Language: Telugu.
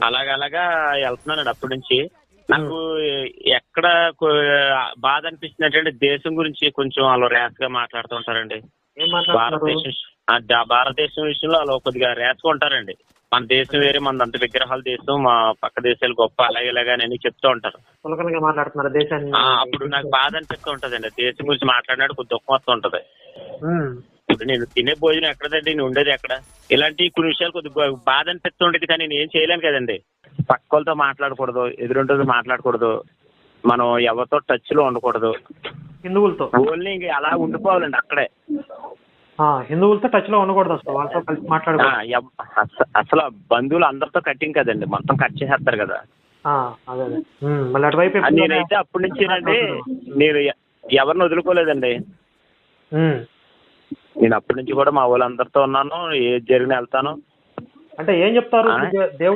అలాగలాగా వెళ్తున్నానండి అప్పటి నుంచి. నాకు ఎక్కడ బాధ అనిపిస్తుంది అంటే దేశం గురించి కొంచెం వాళ్ళు ర్యాష్ గా మాట్లాడుతూ ఉంటారండి. భారతదేశం విషయంలో వాళ్ళు కొద్దిగా ర్యాష్ గా ఉంటారండి. మన దేశం వేరే, మనదంత విగ్రహాల దేశం, మా పక్క దేశాలు గొప్ప, అలాగే ఇలాగని చెప్తూ ఉంటారు. మాట్లాడుతున్నారు దేశాన్ని. అప్పుడు నాకు బాధ అనిపిస్తూ ఉంటదండి. దేశం గురించి మాట్లాడినాడు కొద్ది దుఃఖం వస్తూ ఉంటది. ఇప్పుడు నేను తినే భోజనం ఎక్కడదండి, నేను ఉండేది ఎక్కడ, ఇలాంటి కొన్ని విషయాలు కొద్దిగా బాధ అనిపిస్తూ ఉండేది. కానీ నేను ఏం చేయలేను కదండి. పక్క వాళ్ళతో మాట్లాడకూడదు, ఎదురుంటో మాట్లాడకూడదు, మనం ఎవరితో టచ్ లో ఉండకూడదు, హిందువులతో ఓన్లీ ఇంక అలా ఉండిపోవాలండి అక్కడే. హిందువులతో టచ్ లో ఉండకూడదు, అసలు వాళ్ళతో కలిసి మాట్లాడకూడదు. అసలు బంధువులు అందరితో కట్టింగ్ కదండి, మొత్తం కట్ చేసేస్తారు కదా. మళ్ళీ అటువైపు నేనైతే అప్పటి నుంచేనండి, నేను ఎవరిని వదులుకోలేదండి. నేను అప్పటి నుంచి కూడా మా వాళ్ళందరితో ఉన్నాను, ఏది జరిగినా వెళ్తాను. అంటే ఏం చెప్తారు దేవుడు